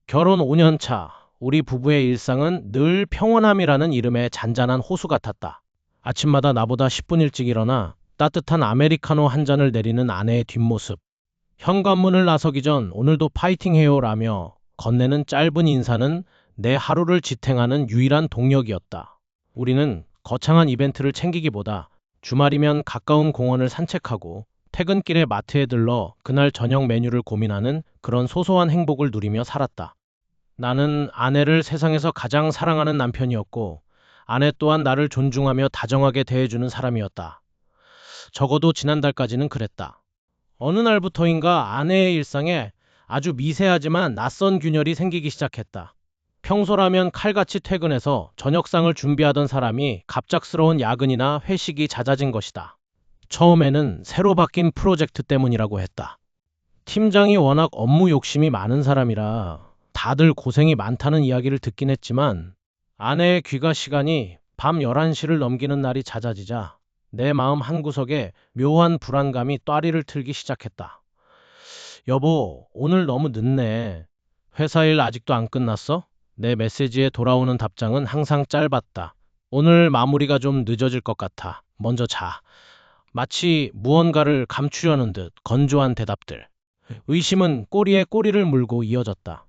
결혼 5년 차, 우리 부부의 일상은 늘 평온함이라는 이름의 잔잔한 호수 같았다. 아침마다 나보다 10분 일찍 일어나 따뜻한 아메리카노 한 잔을 내리는 아내의 뒷모습. 현관문을 나서기 전 오늘도 파이팅해요라며 건네는 짧은 인사는 내 하루를 지탱하는 유일한 동력이었다. 우리는 거창한 이벤트를 챙기기보다 주말이면 가까운 공원을 산책하고 퇴근길에 마트에 들러 그날 저녁 메뉴를 고민하는 그런 소소한 행복을 누리며 살았다. 나는 아내를 세상에서 가장 사랑하는 남편이었고, 아내 또한 나를 존중하며 다정하게 대해주는 사람이었다. 적어도 지난달까지는 그랬다. 어느 날부터인가 아내의 일상에 아주 미세하지만 낯선 균열이 생기기 시작했다. 평소라면 칼같이 퇴근해서 저녁상을 준비하던 사람이 갑작스러운 야근이나 회식이 잦아진 것이다. 처음에는 새로 바뀐 프로젝트 때문이라고 했다. 팀장이 워낙 업무 욕심이 많은 사람이라 다들 고생이 많다는 이야기를 듣긴 했지만, 아내의 귀가 시간이 밤 11시를 넘기는 날이 잦아지자 내 마음 한구석에 묘한 불안감이 따리를 틀기 시작했다. 여보, 오늘 너무 늦네. 회사 일 아직도 안 끝났어? 내 메시지에 돌아오는 답장은 항상 짧았다. 오늘 마무리가 좀 늦어질 것 같아. 먼저 자. 마치 무언가를 감추려는 듯 건조한 대답들. 의심은 꼬리에 꼬리를 물고 이어졌다.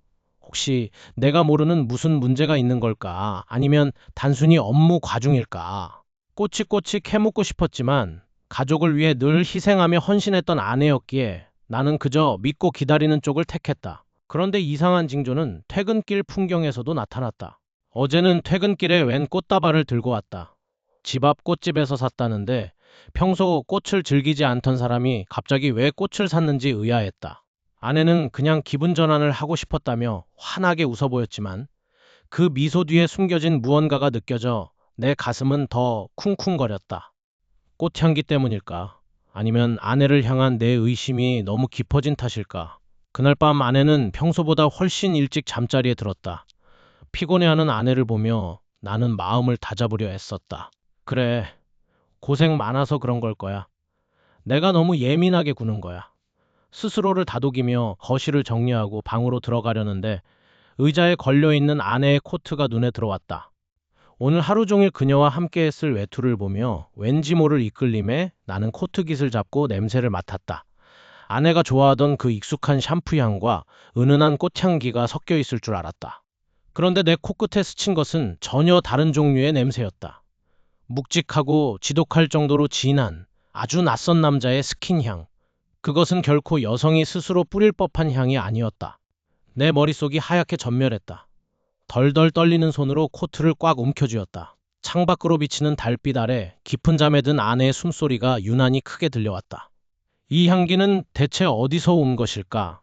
혹시 내가 모르는 무슨 문제가 있는 걸까? 아니면 단순히 업무 과중일까? 꼬치꼬치 캐묻고 싶었지만 가족을 위해 늘 희생하며 헌신했던 아내였기에 나는 그저 믿고 기다리는 쪽을 택했다. 그런데 이상한 징조는 퇴근길 풍경에서도 나타났다. 어제는 퇴근길에 웬 꽃다발을 들고 왔다. 집 앞 꽃집에서 샀다는데 평소 꽃을 즐기지 않던 사람이 갑자기 왜 꽃을 샀는지 의아했다. 아내는 그냥 기분 전환을 하고 싶었다며 환하게 웃어 보였지만 그 미소 뒤에 숨겨진 무언가가 느껴져 내 가슴은 더 쿵쿵거렸다. 꽃향기 때문일까? 아니면 아내를 향한 내 의심이 너무 깊어진 탓일까? 그날 밤 아내는 평소보다 훨씬 일찍 잠자리에 들었다. 피곤해하는 아내를 보며 나는 마음을 다잡으려 애썼다. 그래, 고생 많아서 그런 걸 거야. 내가 너무 예민하게 구는 거야. 스스로를 다독이며 거실을 정리하고 방으로 들어가려는데 의자에 걸려있는 아내의 코트가 눈에 들어왔다. 오늘 하루 종일 그녀와 함께했을 외투를 보며 왠지 모를 이끌림에 나는 코트깃을 잡고 냄새를 맡았다. 아내가 좋아하던 그 익숙한 샴푸 향과 은은한 꽃향기가 섞여 있을 줄 알았다. 그런데 내 코끝에 스친 것은 전혀 다른 종류의 냄새였다. 묵직하고 지독할 정도로 진한 아주 낯선 남자의 스킨향. 그것은 결코 여성이 스스로 뿌릴 법한 향이 아니었다. 내 머릿속이 하얗게 전멸했다. 덜덜 떨리는 손으로 코트를 꽉 움켜쥐었다. 창밖으로 비치는 달빛 아래 깊은 잠에 든 아내의 숨소리가 유난히 크게 들려왔다. 이 향기는 대체 어디서 온 것일까?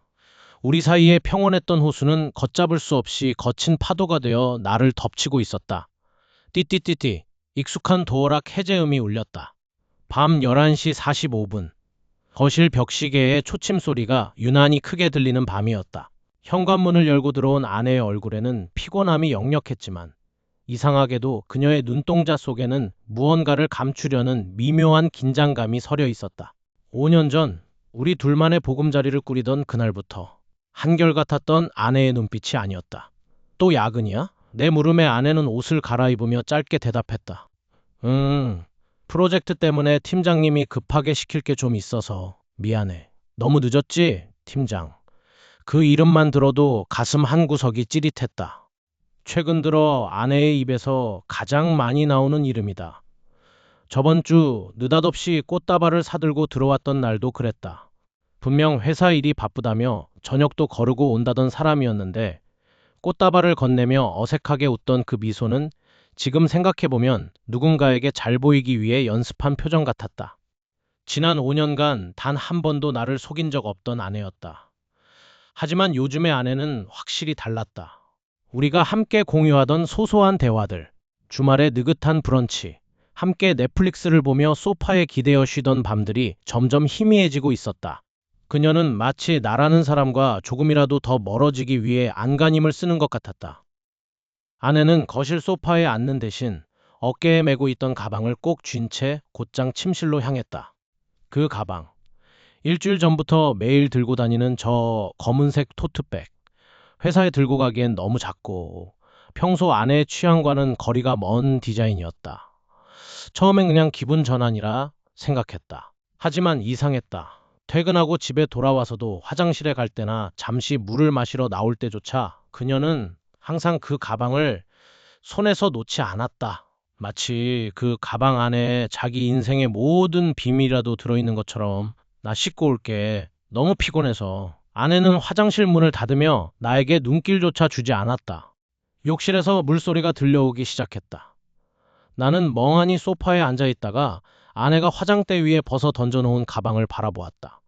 우리 사이에 평온했던 호수는 걷잡을 수 없이 거친 파도가 되어 나를 덮치고 있었다. 띠띠띠띠, 익숙한 도어락 해제음이 울렸다. 밤 11시 45분. 거실 벽시계의 초침 소리가 유난히 크게 들리는 밤이었다. 현관문을 열고 들어온 아내의 얼굴에는 피곤함이 역력했지만 이상하게도 그녀의 눈동자 속에는 무언가를 감추려는 미묘한 긴장감이 서려 있었다. 5년 전 우리 둘만의 보금자리를 꾸리던 그날부터 한결같았던 아내의 눈빛이 아니었다. 또 야근이야? 내 물음에 아내는 옷을 갈아입으며 짧게 대답했다. 프로젝트 때문에 팀장님이 급하게 시킬 게 좀 있어서 미안해. 너무 늦었지, 팀장. 그 이름만 들어도 가슴 한구석이 찌릿했다. 최근 들어 아내의 입에서 가장 많이 나오는 이름이다. 저번 주 느닷없이 꽃다발을 사들고 들어왔던 날도 그랬다. 분명 회사 일이 바쁘다며 저녁도 거르고 온다던 사람이었는데 꽃다발을 건네며 어색하게 웃던 그 미소는 지금 생각해보면 누군가에게 잘 보이기 위해 연습한 표정 같았다. 지난 5년간 단 한 번도 나를 속인 적 없던 아내였다. 하지만 요즘의 아내는 확실히 달랐다. 우리가 함께 공유하던 소소한 대화들, 주말의 느긋한 브런치, 함께 넷플릭스를 보며 소파에 기대어 쉬던 밤들이 점점 희미해지고 있었다. 그녀는 마치 나라는 사람과 조금이라도 더 멀어지기 위해 안간힘을 쓰는 것 같았다. 아내는 거실 소파에 앉는 대신 어깨에 메고 있던 가방을 꼭 쥔 채 곧장 침실로 향했다. 그 가방. 일주일 전부터 매일 들고 다니는 저 검은색 토트백. 회사에 들고 가기엔 너무 작고 평소 아내의 취향과는 거리가 먼 디자인이었다. 처음엔 그냥 기분 전환이라 생각했다. 하지만 이상했다. 퇴근하고 집에 돌아와서도 화장실에 갈 때나 잠시 물을 마시러 나올 때조차 그녀는 항상 그 가방을 손에서 놓지 않았다. 마치 그 가방 안에 자기 인생의 모든 비밀이라도 들어있는 것처럼. 나 씻고 올게. 너무 피곤해서. 아내는 화장실 문을 닫으며 나에게 눈길조차 주지 않았다. 욕실에서 물소리가 들려오기 시작했다. 나는 멍하니 소파에 앉아 있다가 아내가 화장대 위에 벗어 던져놓은 가방을 바라보았다.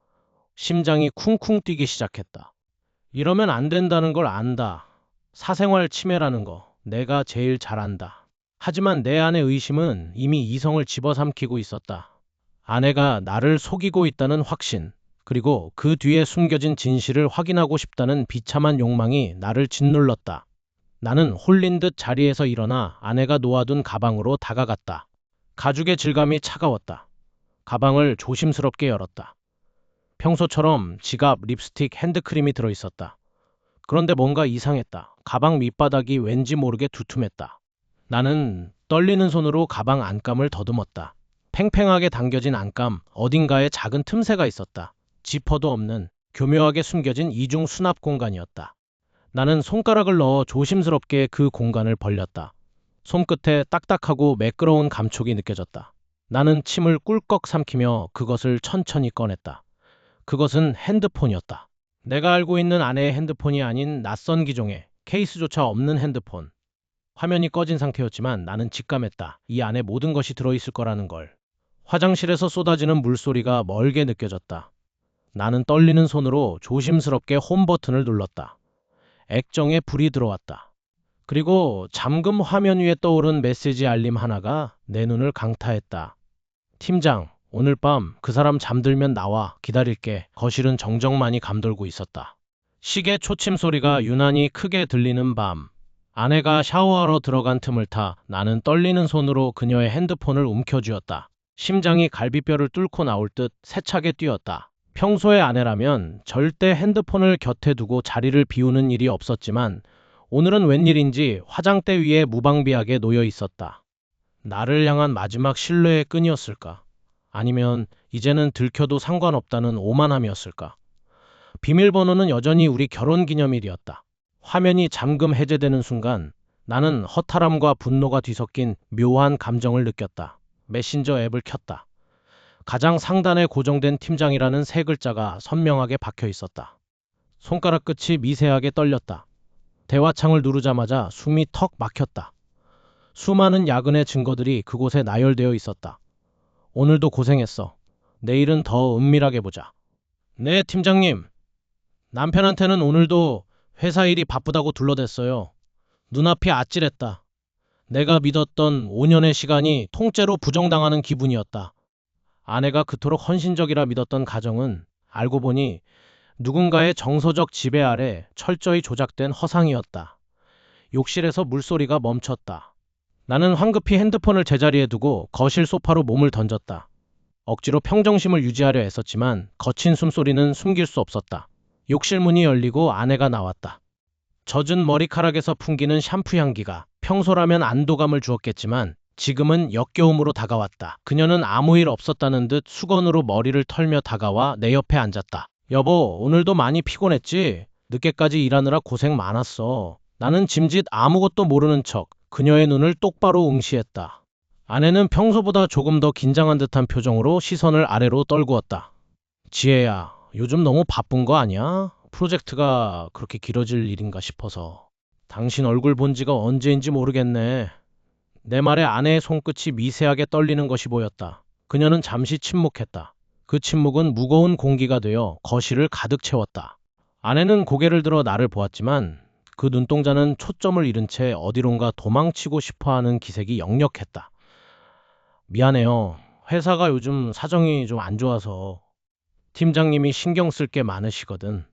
심장이 쿵쿵 뛰기 시작했다. 이러면 안 된다는 걸 안다. 사생활 침해라는 거 내가 제일 잘 안다. 하지만 내 안의 의심은 이미 이성을 집어삼키고 있었다. 아내가 나를 속이고 있다는 확신, 그리고 그 뒤에 숨겨진 진실을 확인하고 싶다는 비참한 욕망이 나를 짓눌렀다. 나는 홀린 듯 자리에서 일어나 아내가 놓아둔 가방으로 다가갔다. 가죽의 질감이 차가웠다. 가방을 조심스럽게 열었다. 평소처럼 지갑, 립스틱, 핸드크림이 들어있었다. 그런데 뭔가 이상했다. 가방 밑바닥이 왠지 모르게 두툼했다. 나는 떨리는 손으로 가방 안감을 더듬었다. 팽팽하게 당겨진 안감, 어딘가에 작은 틈새가 있었다. 지퍼도 없는 교묘하게 숨겨진 이중 수납 공간이었다. 나는 손가락을 넣어 조심스럽게 그 공간을 벌렸다. 손끝에 딱딱하고 매끄러운 감촉이 느껴졌다. 나는 침을 꿀꺽 삼키며 그것을 천천히 꺼냈다. 그것은 핸드폰이었다. 내가 알고 있는 아내의 핸드폰이 아닌 낯선 기종의 케이스조차 없는 핸드폰. 화면이 꺼진 상태였지만 나는 직감했다. 이 안에 모든 것이 들어있을 거라는 걸. 화장실에서 쏟아지는 물소리가 멀게 느껴졌다. 나는 떨리는 손으로 조심스럽게 홈 버튼을 눌렀다. 액정에 불이 들어왔다. 그리고 잠금 화면 위에 떠오른 메시지 알림 하나가 내 눈을 강타했다. 팀장, 오늘 밤 그 사람 잠들면 나와. 기다릴게. 거실은 정적만이 감돌고 있었다. 시계 초침 소리가 유난히 크게 들리는 밤. 아내가 샤워하러 들어간 틈을 타 나는 떨리는 손으로 그녀의 핸드폰을 움켜쥐었다. 심장이 갈비뼈를 뚫고 나올 듯 세차게 뛰었다. 평소의 아내라면 절대 핸드폰을 곁에 두고 자리를 비우는 일이 없었지만 오늘은 웬일인지 화장대 위에 무방비하게 놓여 있었다. 나를 향한 마지막 신뢰의 끈이었을까? 아니면 이제는 들켜도 상관없다는 오만함이었을까? 비밀번호는 여전히 우리 결혼기념일이었다. 화면이 잠금 해제되는 순간 나는 허탈함과 분노가 뒤섞인 묘한 감정을 느꼈다. 메신저 앱을 켰다. 가장 상단에 고정된 팀장이라는 세 글자가 선명하게 박혀 있었다. 손가락 끝이 미세하게 떨렸다. 대화창을 누르자마자 숨이 턱 막혔다. 수많은 야근의 증거들이 그곳에 나열되어 있었다. 오늘도 고생했어. 내일은 더 은밀하게 보자. 네, 팀장님. 남편한테는 오늘도 회사 일이 바쁘다고 둘러댔어요. 눈앞이 아찔했다. 내가 믿었던 5년의 시간이 통째로 부정당하는 기분이었다. 아내가 그토록 헌신적이라 믿었던 가정은 알고 보니 누군가의 정서적 지배 아래 철저히 조작된 허상이었다. 욕실에서 물소리가 멈췄다. 나는 황급히 핸드폰을 제자리에 두고 거실 소파로 몸을 던졌다. 억지로 평정심을 유지하려 애썼지만 거친 숨소리는 숨길 수 없었다. 욕실 문이 열리고 아내가 나왔다. 젖은 머리카락에서 풍기는 샴푸 향기가 평소라면 안도감을 주었겠지만 지금은 역겨움으로 다가왔다. 그녀는 아무 일 없었다는 듯 수건으로 머리를 털며 다가와 내 옆에 앉았다. 여보, 오늘도 많이 피곤했지? 늦게까지 일하느라 고생 많았어. 나는 짐짓 아무것도 모르는 척 그녀의 눈을 똑바로 응시했다. 아내는 평소보다 조금 더 긴장한 듯한 표정으로 시선을 아래로 떨구었다. 지혜야, 요즘 너무 바쁜 거 아니야? 프로젝트가 그렇게 길어질 일인가 싶어서. 당신 얼굴 본 지가 언제인지 모르겠네. 내 말에 아내의 손끝이 미세하게 떨리는 것이 보였다. 그녀는 잠시 침묵했다. 그 침묵은 무거운 공기가 되어 거실을 가득 채웠다. 아내는 고개를 들어 나를 보았지만 그 눈동자는 초점을 잃은 채 어디론가 도망치고 싶어하는 기색이 역력했다. 미안해요. 회사가 요즘 사정이 좀 안 좋아서. 팀장님이 신경 쓸 게 많으시거든.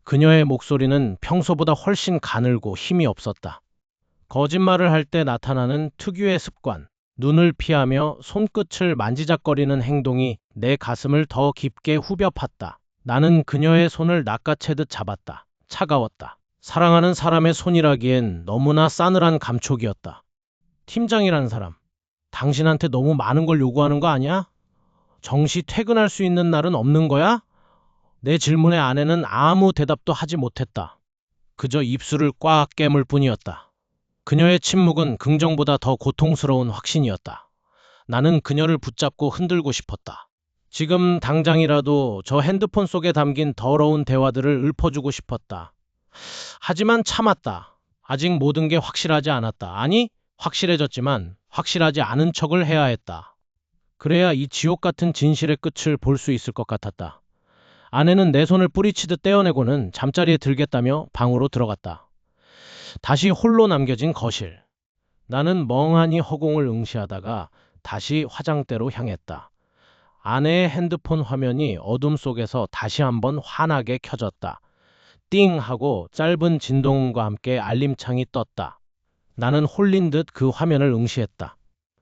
그녀의 목소리는 평소보다 훨씬 가늘고 힘이 없었다. 거짓말을 할 때 나타나는 특유의 습관, 눈을 피하며 손끝을 만지작거리는 행동이 내 가슴을 더 깊게 후벼 팠다. 나는 그녀의 손을 낚아채듯 잡았다. 차가웠다. 사랑하는 사람의 손이라기엔 너무나 싸늘한 감촉이었다. 팀장이라는 사람, 당신한테 너무 많은 걸 요구하는 거 아니야? 정시 퇴근할 수 있는 날은 없는 거야? 내 질문에 아내는 아무 대답도 하지 못했다. 그저 입술을 꽉 깨물 뿐이었다. 그녀의 침묵은 긍정보다 더 고통스러운 확신이었다. 나는 그녀를 붙잡고 흔들고 싶었다. 지금 당장이라도 저 핸드폰 속에 담긴 더러운 대화들을 읊어주고 싶었다. 하지만 참았다. 아직 모든 게 확실하지 않았다. 아니, 확실해졌지만 확실하지 않은 척을 해야 했다. 그래야 이 지옥 같은 진실의 끝을 볼 수 있을 것 같았다. 아내는 내 손을 뿌리치듯 떼어내고는 잠자리에 들겠다며 방으로 들어갔다. 다시 홀로 남겨진 거실. 나는 멍하니 허공을 응시하다가 다시 화장대로 향했다. 아내의 핸드폰 화면이 어둠 속에서 다시 한번 환하게 켜졌다. 띵 하고 짧은 진동음과 함께 알림창이 떴다. 나는 홀린 듯 그 화면을 응시했다.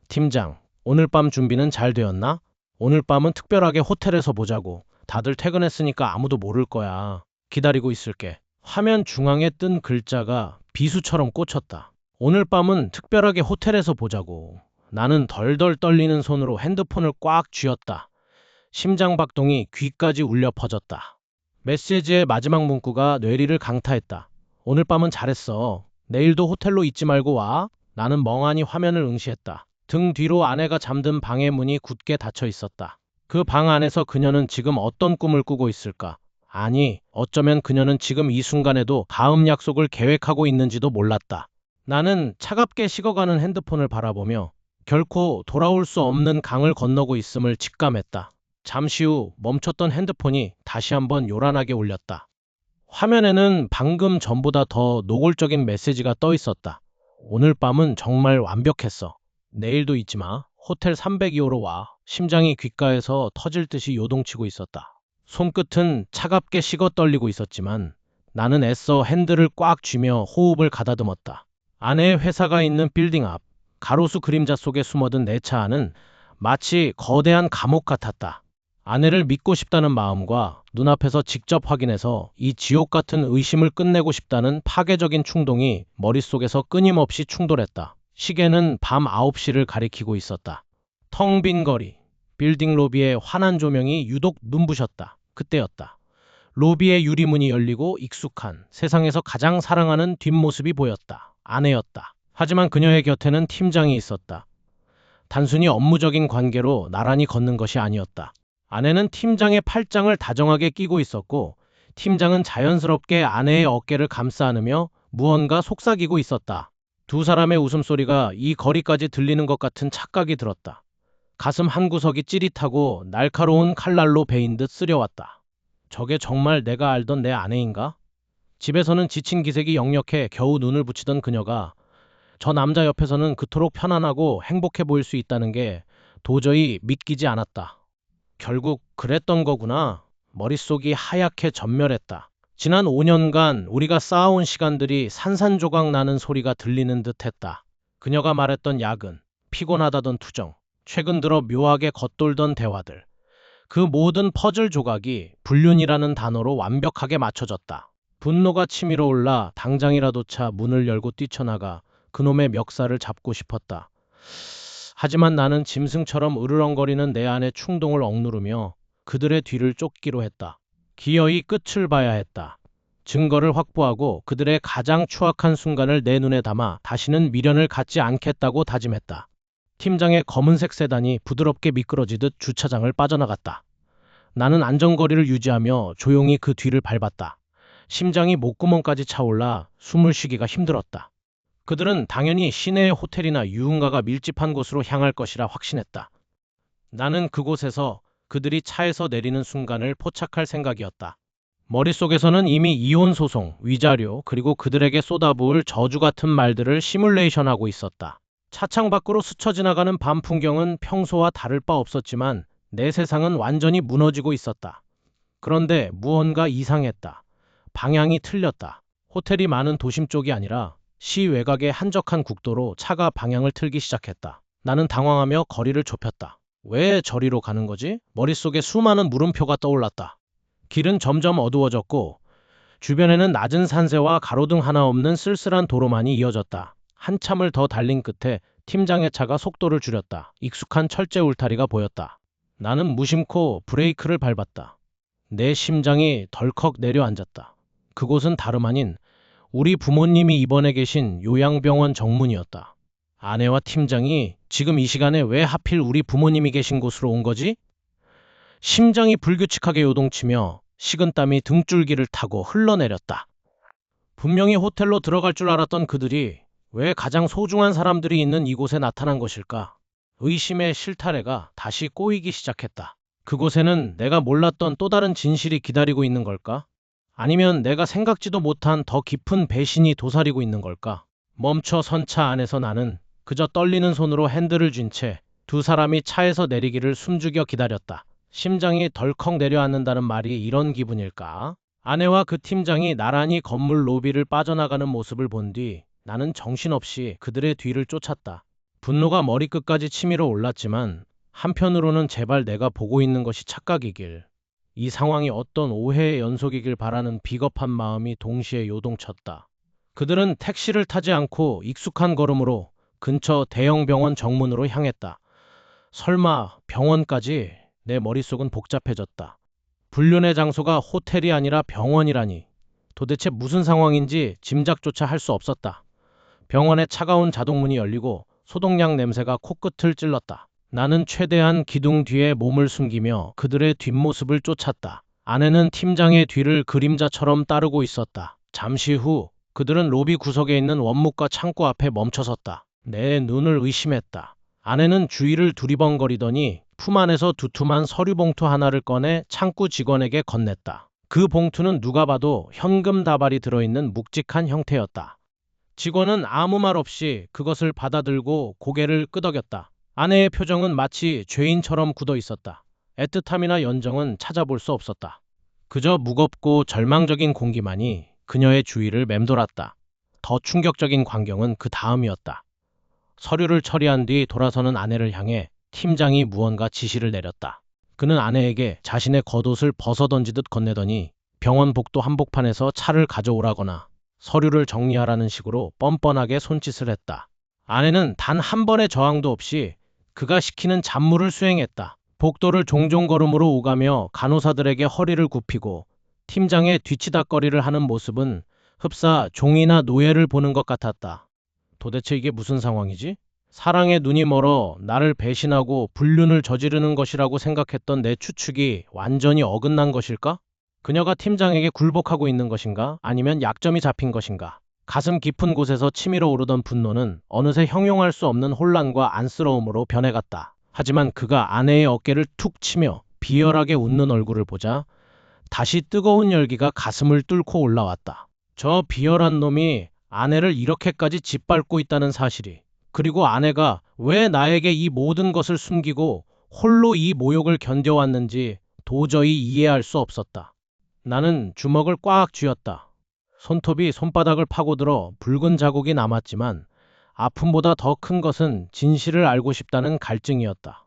팀장, 오늘 밤 준비는 잘 되었나? 오늘 밤은 특별하게 호텔에서 보자고. 다들 퇴근했으니까 아무도 모를 거야. 기다리고 있을게. 화면 중앙에 뜬 글자가 비수처럼 꽂혔다. 오늘 밤은 특별하게 호텔에서 보자고. 나는 덜덜 떨리는 손으로 핸드폰을 꽉 쥐었다. 심장 박동이 귀까지 울려 퍼졌다. 메시지의 마지막 문구가 뇌리를 강타했다. 오늘 밤은 잘했어. 내일도 호텔로 잊지 말고 와. 나는 멍하니 화면을 응시했다. 등 뒤로 아내가 잠든 방의 문이 굳게 닫혀 있었다. 그 방 안에서 그녀는 지금 어떤 꿈을 꾸고 있을까? 아니, 어쩌면 그녀는 지금 이 순간에도 다음 약속을 계획하고 있는지도 몰랐다. 나는 차갑게 식어가는 핸드폰을 바라보며 결코 돌아올 수 없는 강을 건너고 있음을 직감했다. 잠시 후 멈췄던 핸드폰이 다시 한번 요란하게 울렸다. 화면에는 방금 전보다 더 노골적인 메시지가 떠 있었다. 오늘 밤은 정말 완벽했어. 내일도 잊지 마. 호텔 302호로 와. 심장이 귓가에서 터질 듯이 요동치고 있었다. 손끝은 차갑게 식어 떨리고 있었지만 나는 애써 핸들을 꽉 쥐며 호흡을 가다듬었다. 아내의 회사가 있는 빌딩 앞, 가로수 그림자 속에 숨어든 내 차 안은 마치 거대한 감옥 같았다. 아내를 믿고 싶다는 마음과 눈앞에서 직접 확인해서 이 지옥 같은 의심을 끝내고 싶다는 파괴적인 충동이 머릿속에서 끊임없이 충돌했다. 시계는 밤 9시를 가리키고 있었다. 텅 빈 거리, 빌딩 로비에 환한 조명이 유독 눈부셨다. 그때였다. 로비의 유리문이 열리고 익숙한 세상에서 가장 사랑하는 뒷모습이 보였다. 아내였다. 하지만 그녀의 곁에는 팀장이 있었다. 단순히 업무적인 관계로 나란히 걷는 것이 아니었다. 아내는 팀장의 팔짱을 다정하게 끼고 있었고 팀장은 자연스럽게 아내의 어깨를 감싸 안으며 무언가 속삭이고 있었다. 두 사람의 웃음소리가 이 거리까지 들리는 것 같은 착각이 들었다. 가슴 한구석이 찌릿하고 날카로운 칼날로 베인 듯 쓰려왔다. 저게 정말 내가 알던 내 아내인가? 집에서는 지친 기색이 역력해 겨우 눈을 붙이던 그녀가 저 남자 옆에서는 그토록 편안하고 행복해 보일 수 있다는 게 도저히 믿기지 않았다. 결국 그랬던 거구나. 머릿속이 하얗게 전멸했다. 지난 5년간 우리가 쌓아온 시간들이 산산조각 나는 소리가 들리는 듯했다. 그녀가 말했던 야근, 피곤하다던 투정, 최근 들어 묘하게 겉돌던 대화들. 그 모든 퍼즐 조각이 불륜이라는 단어로 완벽하게 맞춰졌다. 분노가 치밀어 올라 당장이라도 차 문을 열고 뛰쳐나가 그놈의 멱살을 잡고 싶었다. 하지만 나는 짐승처럼 으르렁거리는 내 안의 충동을 억누르며 그들의 뒤를 쫓기로 했다. 기어이 끝을 봐야 했다. 증거를 확보하고 그들의 가장 추악한 순간을 내 눈에 담아 다시는 미련을 갖지 않겠다고 다짐했다. 팀장의 검은색 세단이 부드럽게 미끄러지듯 주차장을 빠져나갔다. 나는 안전거리를 유지하며 조용히 그 뒤를 밟았다. 심장이 목구멍까지 차올라 숨을 쉬기가 힘들었다. 그들은 당연히 시내의 호텔이나 유흥가가 밀집한 곳으로 향할 것이라 확신했다. 나는 그곳에서 그들이 차에서 내리는 순간을 포착할 생각이었다. 머릿속에서는 이미 이혼 소송, 위자료, 그리고 그들에게 쏟아부을 저주 같은 말들을 시뮬레이션하고 있었다. 차창 밖으로 스쳐 지나가는 밤 풍경은 평소와 다를 바 없었지만 내 세상은 완전히 무너지고 있었다. 그런데 무언가 이상했다. 방향이 틀렸다. 호텔이 많은 도심 쪽이 아니라 시 외곽의 한적한 국도로 차가 방향을 틀기 시작했다. 나는 당황하며 거리를 좁혔다. 왜 저리로 가는 거지? 머릿속에 수많은 물음표가 떠올랐다. 길은 점점 어두워졌고 주변에는 낮은 산세와 가로등 하나 없는 쓸쓸한 도로만이 이어졌다. 한참을 더 달린 끝에 팀장의 차가 속도를 줄였다. 익숙한 철제 울타리가 보였다. 나는 무심코 브레이크를 밟았다. 내 심장이 덜컥 내려앉았다. 그곳은 다름 아닌 우리 부모님이 입원해 계신 요양병원 정문이었다. 아내와 팀장이 지금 이 시간에 왜 하필 우리 부모님이 계신 곳으로 온 거지? 심장이 불규칙하게 요동치며 식은땀이 등줄기를 타고 흘러내렸다. 분명히 호텔로 들어갈 줄 알았던 그들이 왜 가장 소중한 사람들이 있는 이곳에 나타난 것일까? 의심의 실타래가 다시 꼬이기 시작했다. 그곳에는 내가 몰랐던 또 다른 진실이 기다리고 있는 걸까? 아니면 내가 생각지도 못한 더 깊은 배신이 도사리고 있는 걸까? 멈춰 선 차 안에서 나는 그저 떨리는 손으로 핸들을 쥔 채 두 사람이 차에서 내리기를 숨죽여 기다렸다. 심장이 덜컥 내려앉는다는 말이 이런 기분일까? 아내와 그 팀장이 나란히 건물 로비를 빠져나가는 모습을 본 뒤 나는 정신없이 그들의 뒤를 쫓았다. 분노가 머리끝까지 치밀어 올랐지만 한편으로는 제발 내가 보고 있는 것이 착각이길, 이 상황이 어떤 오해의 연속이길 바라는 비겁한 마음이 동시에 요동쳤다. 그들은 택시를 타지 않고 익숙한 걸음으로 근처 대형 병원 정문으로 향했다. 설마 병원까지? 내 머릿속은 복잡해졌다. 불륜의 장소가 호텔이 아니라 병원이라니. 도대체 무슨 상황인지 짐작조차 할 수 없었다. 병원의 차가운 자동문이 열리고 소독약 냄새가 코끝을 찔렀다. 나는 최대한 기둥 뒤에 몸을 숨기며 그들의 뒷모습을 쫓았다. 아내는 팀장의 뒤를 그림자처럼 따르고 있었다. 잠시 후 그들은 로비 구석에 있는 원목과 창고 앞에 멈춰섰다. 내 눈을 의심했다. 아내는 주위를 두리번거리더니 품 안에서 두툼한 서류 봉투 하나를 꺼내 창구 직원에게 건넸다. 그 봉투는 누가 봐도 현금 다발이 들어있는 묵직한 형태였다. 직원은 아무 말 없이 그것을 받아들고 고개를 끄덕였다. 아내의 표정은 마치 죄인처럼 굳어 있었다. 애틋함이나 연정은 찾아볼 수 없었다. 그저 무겁고 절망적인 공기만이 그녀의 주위를 맴돌았다. 더 충격적인 광경은 그 다음이었다. 서류를 처리한 뒤 돌아서는 아내를 향해 팀장이 무언가 지시를 내렸다. 그는 아내에게 자신의 겉옷을 벗어던지듯 건네더니 병원 복도 한복판에서 차를 가져오라거나 서류를 정리하라는 식으로 뻔뻔하게 손짓을 했다. 아내는 단 한 번의 저항도 없이 그가 시키는 잡무를 수행했다. 복도를 종종 걸음으로 오가며 간호사들에게 허리를 굽히고 팀장의 뒤치다꺼리를 하는 모습은 흡사 종이나 노예를 보는 것 같았다. 도대체 이게 무슨 상황이지? 사랑의 눈이 멀어 나를 배신하고 불륜을 저지르는 것이라고 생각했던 내 추측이 완전히 어긋난 것일까? 그녀가 팀장에게 굴복하고 있는 것인가? 아니면 약점이 잡힌 것인가? 가슴 깊은 곳에서 치밀어 오르던 분노는 어느새 형용할 수 없는 혼란과 안쓰러움으로 변해갔다. 하지만 그가 아내의 어깨를 툭 치며 비열하게 웃는 얼굴을 보자 다시 뜨거운 열기가 가슴을 뚫고 올라왔다. 저 비열한 놈이 아내를 이렇게까지 짓밟고 있다는 사실이, 그리고 아내가 왜 나에게 이 모든 것을 숨기고 홀로 이 모욕을 견뎌왔는지 도저히 이해할 수 없었다. 나는 주먹을 꽉 쥐었다. 손톱이 손바닥을 파고들어 붉은 자국이 남았지만 아픔보다 더 큰 것은 진실을 알고 싶다는 갈증이었다.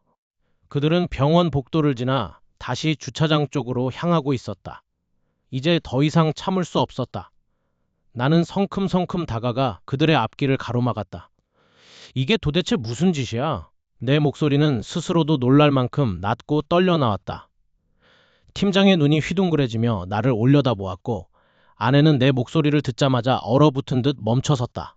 그들은 병원 복도를 지나 다시 주차장 쪽으로 향하고 있었다. 이제 더 이상 참을 수 없었다. 나는 성큼성큼 다가가 그들의 앞길을 가로막았다. 이게 도대체 무슨 짓이야? 내 목소리는 스스로도 놀랄 만큼 낮고 떨려 나왔다. 팀장의 눈이 휘둥그레지며 나를 올려다보았고 아내는 내 목소리를 듣자마자 얼어붙은 듯 멈춰섰다.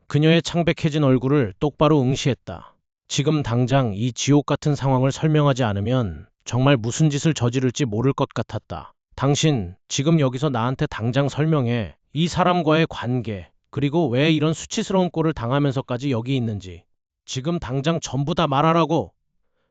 그녀의 창백해진 얼굴을 똑바로 응시했다. 지금 당장 이 지옥 같은 상황을 설명하지 않으면 정말 무슨 짓을 저지를지 모를 것 같았다. 당신, 지금 여기서 나한테 당장 설명해. 이 사람과의 관계, 그리고 왜 이런 수치스러운 꼴을 당하면서까지 여기 있는지. 지금 당장 전부 다 말하라고.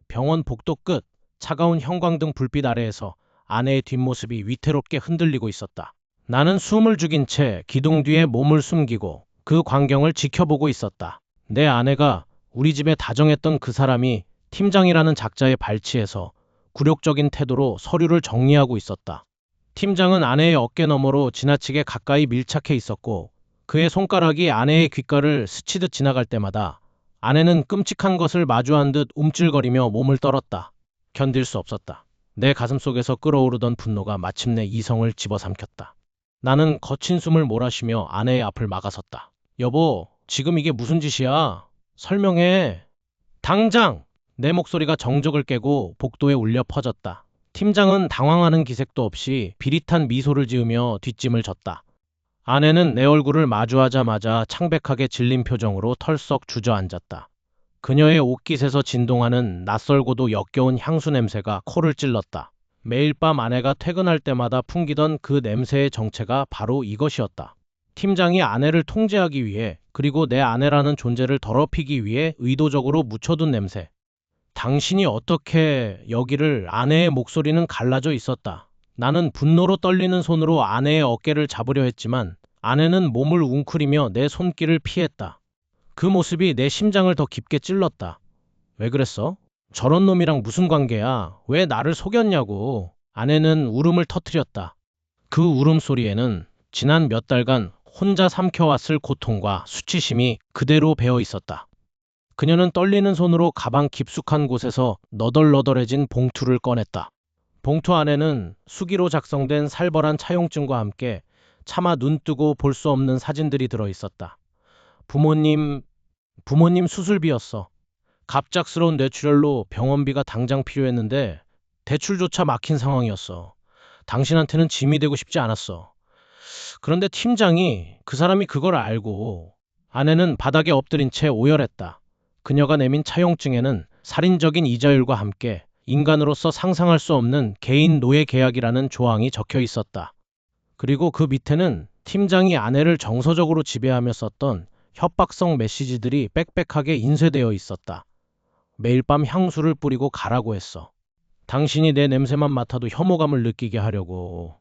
병원 복도 끝, 차가운 형광등 불빛 아래에서 아내의 뒷모습이 위태롭게 흔들리고 있었다. 나는 숨을 죽인 채 기둥 뒤에 몸을 숨기고 그 광경을 지켜보고 있었다. 내 아내가 우리 집에 다정했던 그 사람이 팀장이라는 작자의 발치에서 굴욕적인 태도로 서류를 정리하고 있었다. 팀장은 아내의 어깨 너머로 지나치게 가까이 밀착해 있었고 그의 손가락이 아내의 귓가를 스치듯 지나갈 때마다 아내는 끔찍한 것을 마주한 듯 움찔거리며 몸을 떨었다. 견딜 수 없었다. 내 가슴속에서 끓어오르던 분노가 마침내 이성을 집어삼켰다. 나는 거친 숨을 몰아쉬며 아내의 앞을 막아섰다. 여보, 지금 이게 무슨 짓이야? 설명해. 당장! 내 목소리가 정적을 깨고 복도에 울려 퍼졌다. 팀장은 당황하는 기색도 없이 비릿한 미소를 지으며 뒷짐을 졌다. 아내는 내 얼굴을 마주하자마자 창백하게 질린 표정으로 털썩 주저앉았다. 그녀의 옷깃에서 진동하는 낯설고도 역겨운 향수 냄새가 코를 찔렀다. 매일 밤 아내가 퇴근할 때마다 풍기던 그 냄새의 정체가 바로 이것이었다. 팀장이 아내를 통제하기 위해, 그리고 내 아내라는 존재를 더럽히기 위해 의도적으로 묻혀둔 냄새. 당신이 어떻게 여기를. 아내의 목소리는 갈라져 있었다. 나는 분노로 떨리는 손으로 아내의 어깨를 잡으려 했지만 아내는 몸을 웅크리며 내 손길을 피했다. 그 모습이 내 심장을 더 깊게 찔렀다. 왜 그랬어? 저런 놈이랑 무슨 관계야? 왜 나를 속였냐고. 아내는 울음을 터뜨렸다. 그 울음소리에는 지난 몇 달간 혼자 삼켜왔을 고통과 수치심이 그대로 배어 있었다. 그녀는 떨리는 손으로 가방 깊숙한 곳에서 너덜너덜해진 봉투를 꺼냈다. 봉투 안에는 수기로 작성된 살벌한 차용증과 함께 차마 눈뜨고 볼 수 없는 사진들이 들어 있었다. 부모님 수술비였어. 갑작스러운 뇌출혈로 병원비가 당장 필요했는데 대출조차 막힌 상황이었어. 당신한테는 짐이 되고 싶지 않았어. 그런데 팀장이, 그 사람이 그걸 알고. 아내는 바닥에 엎드린 채 오열했다. 그녀가 내민 차용증에는 살인적인 이자율과 함께 인간으로서 상상할 수 없는 개인 노예 계약이라는 조항이 적혀 있었다. 그리고 그 밑에는 팀장이 아내를 정서적으로 지배하며 썼던 협박성 메시지들이 빽빽하게 인쇄되어 있었다. 매일 밤 향수를 뿌리고 가라고 했어. 당신이 내 냄새만 맡아도 혐오감을 느끼게 하려고.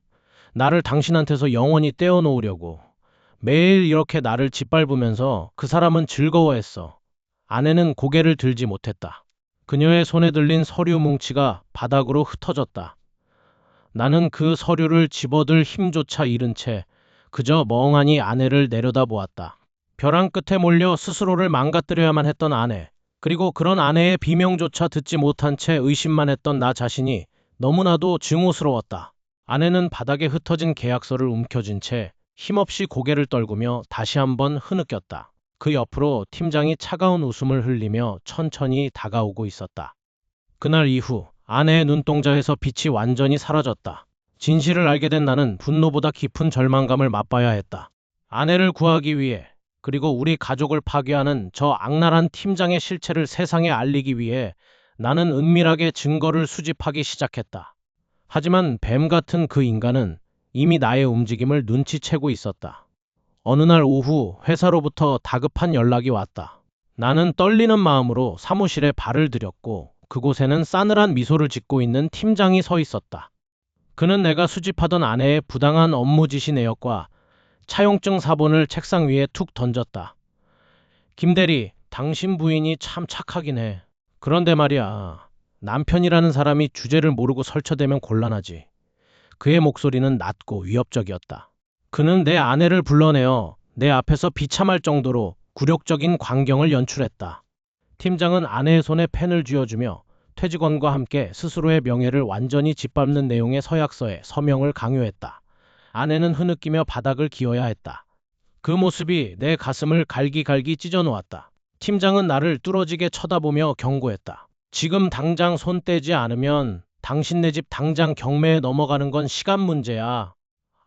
나를 당신한테서 영원히 떼어놓으려고. 매일 이렇게 나를 짓밟으면서 그 사람은 즐거워했어. 아내는 고개를 들지 못했다. 그녀의 손에 들린 서류 뭉치가 바닥으로 흩어졌다. 나는 그 서류를 집어들 힘조차 잃은 채 그저 멍하니 아내를 내려다보았다. 벼랑 끝에 몰려 스스로를 망가뜨려야만 했던 아내, 그리고 그런 아내의 비명조차 듣지 못한 채 의심만 했던 나 자신이 너무나도 증오스러웠다. 아내는 바닥에 흩어진 계약서를 움켜쥔 채 힘없이 고개를 떨구며 다시 한번 흐느꼈다. 그 옆으로 팀장이 차가운 웃음을 흘리며 천천히 다가오고 있었다. 그날 이후 아내의 눈동자에서 빛이 완전히 사라졌다. 진실을 알게 된 나는 분노보다 깊은 절망감을 맛봐야 했다. 아내를 구하기 위해, 그리고 우리 가족을 파괴하는 저 악랄한 팀장의 실체를 세상에 알리기 위해 나는 은밀하게 증거를 수집하기 시작했다. 하지만 뱀 같은 그 인간은 이미 나의 움직임을 눈치채고 있었다. 어느 날 오후 회사로부터 다급한 연락이 왔다. 나는 떨리는 마음으로 사무실에 발을 들였고 그곳에는 싸늘한 미소를 짓고 있는 팀장이 서 있었다. 그는 내가 수집하던 아내의 부당한 업무 지시 내역과 차용증 사본을 책상 위에 툭 던졌다. 김 대리, 당신 부인이 참 착하긴 해. 그런데 말이야, 남편이라는 사람이 주제를 모르고 설쳐대면 곤란하지. 그의 목소리는 낮고 위협적이었다. 그는 내 아내를 불러내어 내 앞에서 비참할 정도로 굴욕적인 광경을 연출했다. 팀장은 아내의 손에 펜을 쥐어주며 퇴직원과 함께 스스로의 명예를 완전히 짓밟는 내용의 서약서에 서명을 강요했다. 아내는 흐느끼며 바닥을 기어야 했다. 그 모습이 내 가슴을 갈기갈기 찢어놓았다. 팀장은 나를 뚫어지게 쳐다보며 경고했다. 지금 당장 손 떼지 않으면 당신네 집 당장 경매에 넘어가는 건 시간 문제야.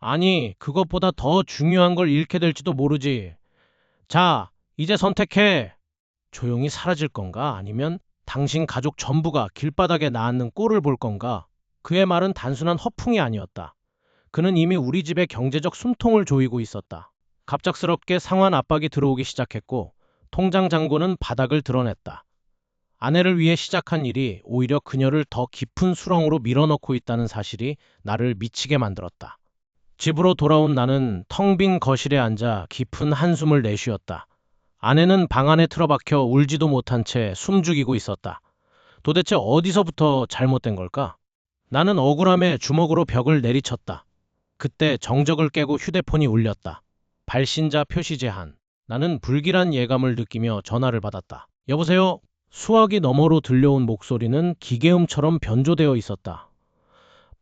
아니, 그것보다 더 중요한 걸 잃게 될지도 모르지. 자, 이제 선택해. 조용히 사라질 건가? 아니면 당신 가족 전부가 길바닥에 나앉는 꼴을 볼 건가? 그의 말은 단순한 허풍이 아니었다. 그는 이미 우리 집의 경제적 숨통을 조이고 있었다. 갑작스럽게 상환 압박이 들어오기 시작했고 통장 잔고는 바닥을 드러냈다. 아내를 위해 시작한 일이 오히려 그녀를 더 깊은 수렁으로 밀어넣고 있다는 사실이 나를 미치게 만들었다. 집으로 돌아온 나는 텅 빈 거실에 앉아 깊은 한숨을 내쉬었다. 아내는 방 안에 틀어박혀 울지도 못한 채 숨죽이고 있었다. 도대체 어디서부터 잘못된 걸까? 나는 억울함에 주먹으로 벽을 내리쳤다. 그때 정적을 깨고 휴대폰이 울렸다. 발신자 표시 제한. 나는 불길한 예감을 느끼며 전화를 받았다. 여보세요? 수화기 너머로 들려온 목소리는 기계음처럼 변조되어 있었다.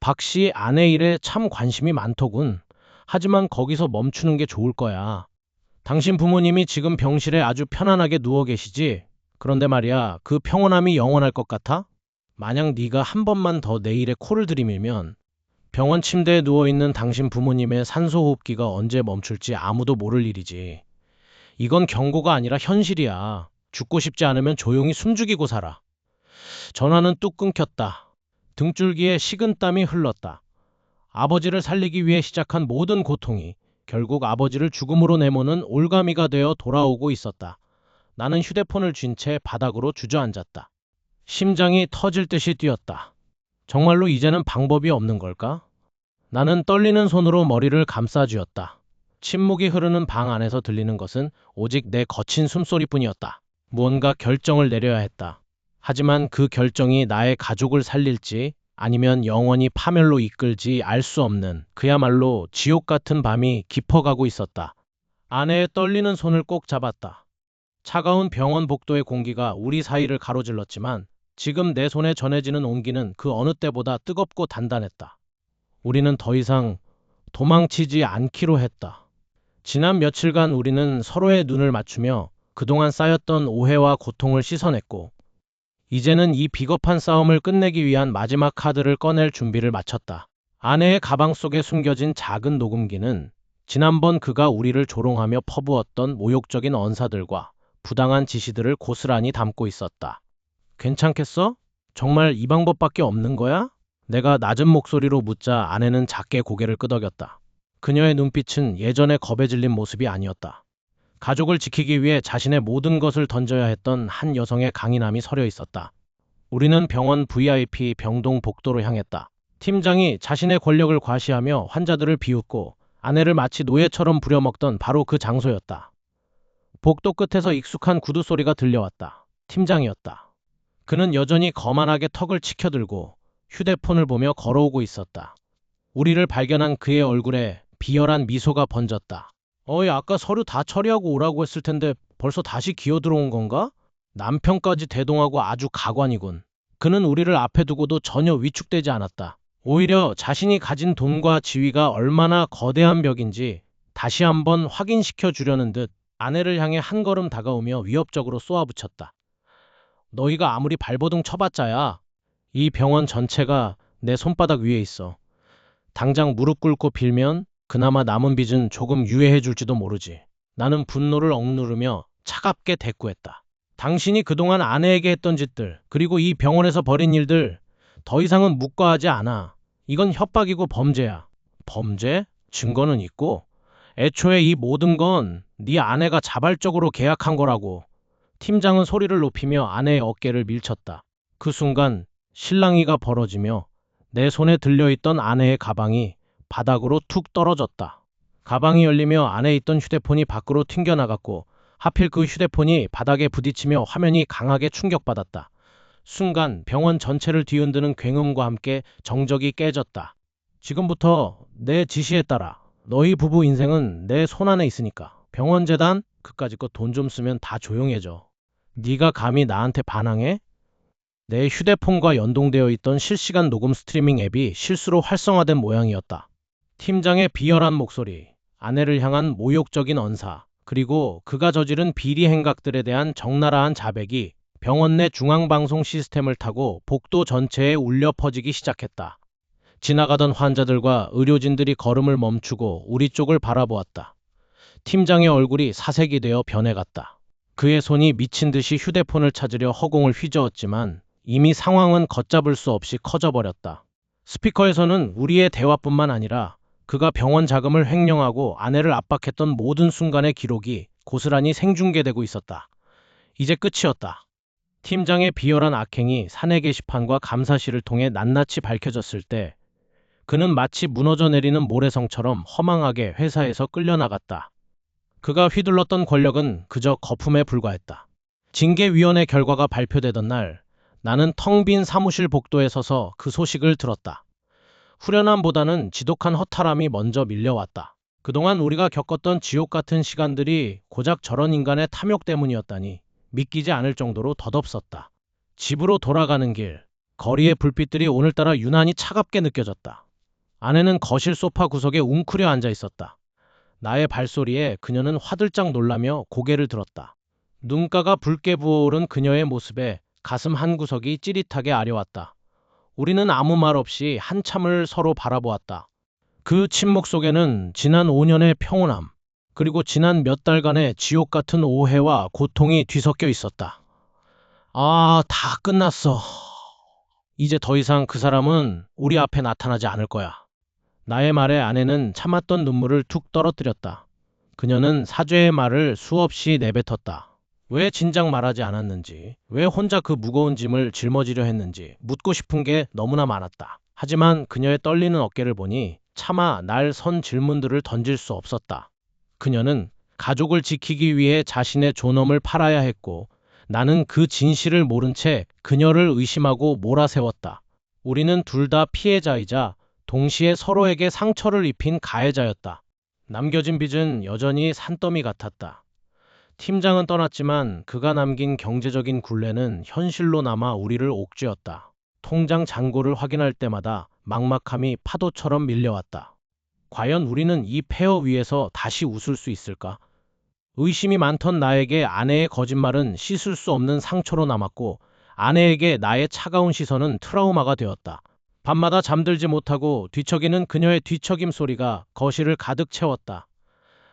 박 씨, 아내 일에 참 관심이 많더군. 하지만 거기서 멈추는 게 좋을 거야. 당신 부모님이 지금 병실에 아주 편안하게 누워 계시지? 그런데 말이야, 그 평온함이 영원할 것 같아? 만약 네가 한 번만 더 내 일에 코를 들이밀면 병원 침대에 누워있는 당신 부모님의 산소호흡기가 언제 멈출지 아무도 모를 일이지. 이건 경고가 아니라 현실이야. 죽고 싶지 않으면 조용히 숨죽이고 살아. 전화는 뚝 끊겼다. 등줄기에 식은땀이 흘렀다. 아버지를 살리기 위해 시작한 모든 고통이 결국 아버지를 죽음으로 내모는 올가미가 되어 돌아오고 있었다. 나는 휴대폰을 쥔 채 바닥으로 주저앉았다. 심장이 터질 듯이 뛰었다. 정말로 이제는 방법이 없는 걸까? 나는 떨리는 손으로 머리를 감싸쥐었다. 침묵이 흐르는 방 안에서 들리는 것은 오직 내 거친 숨소리뿐이었다. 무언가 결정을 내려야 했다. 하지만 그 결정이 나의 가족을 살릴지 아니면 영원히 파멸로 이끌지 알 수 없는 그야말로 지옥 같은 밤이 깊어가고 있었다. 아내의 떨리는 손을 꼭 잡았다. 차가운 병원 복도의 공기가 우리 사이를 가로질렀지만 지금 내 손에 전해지는 온기는 그 어느 때보다 뜨겁고 단단했다. 우리는 더 이상 도망치지 않기로 했다. 지난 며칠간 우리는 서로의 눈을 맞추며 그동안 쌓였던 오해와 고통을 씻어냈고 이제는 이 비겁한 싸움을 끝내기 위한 마지막 카드를 꺼낼 준비를 마쳤다. 아내의 가방 속에 숨겨진 작은 녹음기는 지난번 그가 우리를 조롱하며 퍼부었던 모욕적인 언사들과 부당한 지시들을 고스란히 담고 있었다. 괜찮겠어? 정말 이 방법밖에 없는 거야? 내가 낮은 목소리로 묻자 아내는 작게 고개를 끄덕였다. 그녀의 눈빛은 예전의 겁에 질린 모습이 아니었다. 가족을 지키기 위해 자신의 모든 것을 던져야 했던 한 여성의 강인함이 서려 있었다. 우리는 병원 VIP 병동 복도로 향했다. 팀장이 자신의 권력을 과시하며 환자들을 비웃고 아내를 마치 노예처럼 부려먹던 바로 그 장소였다. 복도 끝에서 익숙한 구두 소리가 들려왔다. 팀장이었다. 그는 여전히 거만하게 턱을 치켜들고 휴대폰을 보며 걸어오고 있었다. 우리를 발견한 그의 얼굴에 비열한 미소가 번졌다. 어이, 아까 서류 다 처리하고 오라고 했을 텐데 벌써 다시 기어 들어온 건가? 남편까지 대동하고 아주 가관이군. 그는 우리를 앞에 두고도 전혀 위축되지 않았다. 오히려 자신이 가진 돈과 지위가 얼마나 거대한 벽인지 다시 한번 확인시켜 주려는 듯 아내를 향해 한 걸음 다가오며 위협적으로 쏘아붙였다. 너희가 아무리 발버둥 쳐봤자야. 이 병원 전체가 내 손바닥 위에 있어. 당장 무릎 꿇고 빌면 그나마 남은 빚은 조금 유예해 줄지도 모르지. 나는 분노를 억누르며 차갑게 대꾸했다. 당신이 그동안 아내에게 했던 짓들, 그리고 이 병원에서 벌인 일들 더 이상은 묵과하지 않아. 이건 협박이고 범죄야. 범죄? 증거는 있고. 애초에 이 모든 건 네 아내가 자발적으로 계약한 거라고. 팀장은 소리를 높이며 아내의 어깨를 밀쳤다. 그 순간 실랑이가 벌어지며 내 손에 들려있던 아내의 가방이 바닥으로 툭 떨어졌다. 가방이 열리며 안에 있던 휴대폰이 밖으로 튕겨나갔고 하필 그 휴대폰이 바닥에 부딪히며 화면이 강하게 충격받았다. 순간 병원 전체를 뒤흔드는 굉음과 함께 정적이 깨졌다. 지금부터 내 지시에 따라 너희 부부 인생은 내 손안에 있으니까 병원 재단 그까짓 거 돈 좀 쓰면 다 조용해져. 네가 감히 나한테 반항해? 내 휴대폰과 연동되어 있던 실시간 녹음 스트리밍 앱이 실수로 활성화된 모양이었다. 팀장의 비열한 목소리, 아내를 향한 모욕적인 언사, 그리고 그가 저지른 비리 행각들에 대한 적나라한 자백이 병원 내 중앙방송 시스템을 타고 복도 전체에 울려 퍼지기 시작했다. 지나가던 환자들과 의료진들이 걸음을 멈추고 우리 쪽을 바라보았다. 팀장의 얼굴이 사색이 되어 변해갔다. 그의 손이 미친 듯이 휴대폰을 찾으려 허공을 휘저었지만 이미 상황은 걷잡을 수 없이 커져버렸다. 스피커에서는 우리의 대화뿐만 아니라 그가 병원 자금을 횡령하고 아내를 압박했던 모든 순간의 기록이 고스란히 생중계되고 있었다. 이제 끝이었다. 팀장의 비열한 악행이 사내 게시판과 감사실을 통해 낱낱이 밝혀졌을 때 그는 마치 무너져 내리는 모래성처럼 허망하게 회사에서 끌려나갔다. 그가 휘둘렀던 권력은 그저 거품에 불과했다. 징계위원회 결과가 발표되던 날 나는 텅 빈 사무실 복도에 서서 그 소식을 들었다. 후련함보다는 지독한 허탈함이 먼저 밀려왔다. 그동안 우리가 겪었던 지옥 같은 시간들이 고작 저런 인간의 탐욕 때문이었다니 믿기지 않을 정도로 덧없었다. 집으로 돌아가는 길, 거리의 불빛들이 오늘따라 유난히 차갑게 느껴졌다. 아내는 거실 소파 구석에 웅크려 앉아 있었다. 나의 발소리에 그녀는 화들짝 놀라며 고개를 들었다. 눈가가 붉게 부어오른 그녀의 모습에 가슴 한구석이 찌릿하게 아려왔다. 우리는 아무 말 없이 한참을 서로 바라보았다. 그 침묵 속에는 지난 5년의 평온함, 그리고 지난 몇 달간의 지옥 같은 오해와 고통이 뒤섞여 있었다. 아, 다 끝났어. 이제 더 이상 그 사람은 우리 앞에 나타나지 않을 거야. 나의 말에 아내는 참았던 눈물을 툭 떨어뜨렸다. 그녀는 사죄의 말을 수없이 내뱉었다. 왜 진작 말하지 않았는지, 왜 혼자 그 무거운 짐을 짊어지려 했는지 묻고 싶은 게 너무나 많았다. 하지만 그녀의 떨리는 어깨를 보니 차마 날 선 질문들을 던질 수 없었다. 그녀는 가족을 지키기 위해 자신의 존엄을 팔아야 했고, 나는 그 진실을 모른 채 그녀를 의심하고 몰아세웠다. 우리는 둘 다 피해자이자 동시에 서로에게 상처를 입힌 가해자였다. 남겨진 빚은 여전히 산더미 같았다. 팀장은 떠났지만 그가 남긴 경제적인 굴레는 현실로 남아 우리를 옥죄었다. 통장 잔고를 확인할 때마다 막막함이 파도처럼 밀려왔다. 과연 우리는 이 폐허 위에서 다시 웃을 수 있을까? 의심이 많던 나에게 아내의 거짓말은 씻을 수 없는 상처로 남았고, 아내에게 나의 차가운 시선은 트라우마가 되었다. 밤마다 잠들지 못하고 뒤척이는 그녀의 뒤척임 소리가 거실을 가득 채웠다.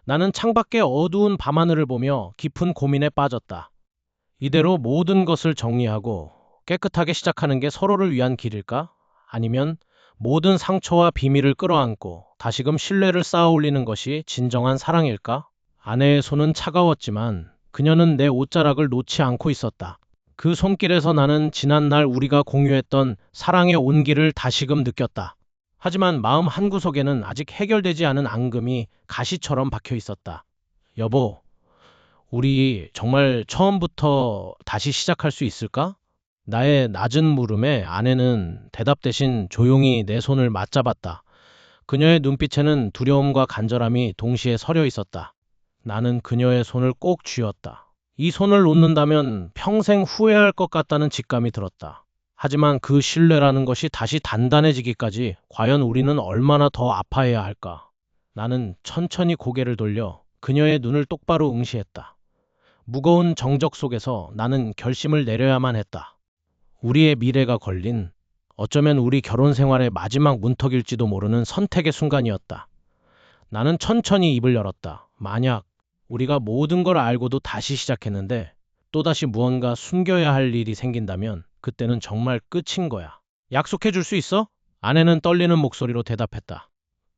나는 창밖의 어두운 밤하늘을 보며 깊은 고민에 빠졌다. 이대로 모든 것을 정리하고 깨끗하게 시작하는 게 서로를 위한 길일까? 아니면 모든 상처와 비밀을 끌어안고 다시금 신뢰를 쌓아 올리는 것이 진정한 사랑일까? 아내의 손은 차가웠지만 그녀는 내 옷자락을 놓지 않고 있었다. 그 손길에서 나는 지난날 우리가 공유했던 사랑의 온기를 다시금 느꼈다. 하지만 마음 한구석에는 아직 해결되지 않은 앙금이 가시처럼 박혀 있었다. 여보, 우리 정말 처음부터 다시 시작할 수 있을까? 나의 낮은 물음에 아내는 대답 대신 조용히 내 손을 맞잡았다. 그녀의 눈빛에는 두려움과 간절함이 동시에 서려 있었다. 나는 그녀의 손을 꼭 쥐었다. 이 손을 놓는다면 평생 후회할 것 같다는 직감이 들었다. 하지만 그 신뢰라는 것이 다시 단단해지기까지 과연 우리는 얼마나 더 아파해야 할까? 나는 천천히 고개를 돌려 그녀의 눈을 똑바로 응시했다. 무거운 정적 속에서 나는 결심을 내려야만 했다. 우리의 미래가 걸린, 어쩌면 우리 결혼 생활의 마지막 문턱일지도 모르는 선택의 순간이었다. 나는 천천히 입을 열었다. 만약 우리가 모든 걸 알고도 다시 시작했는데 또다시 무언가 숨겨야 할 일이 생긴다면 그때는 정말 끝인 거야. 약속해 줄 수 있어? 아내는 떨리는 목소리로 대답했다.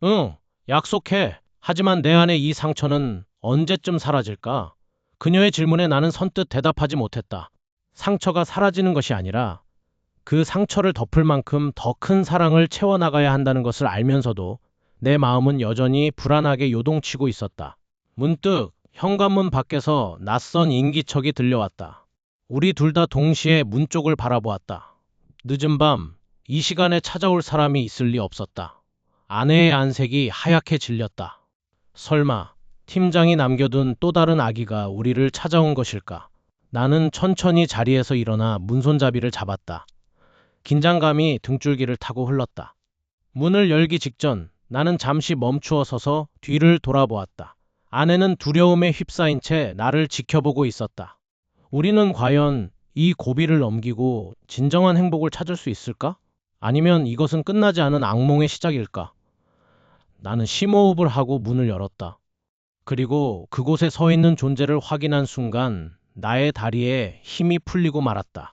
응, 약속해. 하지만 내 안의 이 상처는 언제쯤 사라질까? 그녀의 질문에 나는 선뜻 대답하지 못했다. 상처가 사라지는 것이 아니라 그 상처를 덮을 만큼 더 큰 사랑을 채워나가야 한다는 것을 알면서도 내 마음은 여전히 불안하게 요동치고 있었다. 문득 현관문 밖에서 낯선 인기척이 들려왔다. 우리 둘 다 동시에 문 쪽을 바라보았다. 늦은 밤, 이 시간에 찾아올 사람이 있을 리 없었다. 아내의 안색이 하얗게 질렸다. 설마 팀장이 남겨둔 또 다른 아기가 우리를 찾아온 것일까? 나는 천천히 자리에서 일어나 문손잡이를 잡았다. 긴장감이 등줄기를 타고 흘렀다. 문을 열기 직전 나는 잠시 멈추어 서서 뒤를 돌아보았다. 아내는 두려움에 휩싸인 채 나를 지켜보고 있었다. 우리는 과연 이 고비를 넘기고 진정한 행복을 찾을 수 있을까? 아니면 이것은 끝나지 않은 악몽의 시작일까? 나는 심호흡을 하고 문을 열었다. 그리고 그곳에 서 있는 존재를 확인한 순간 나의 다리에 힘이 풀리고 말았다.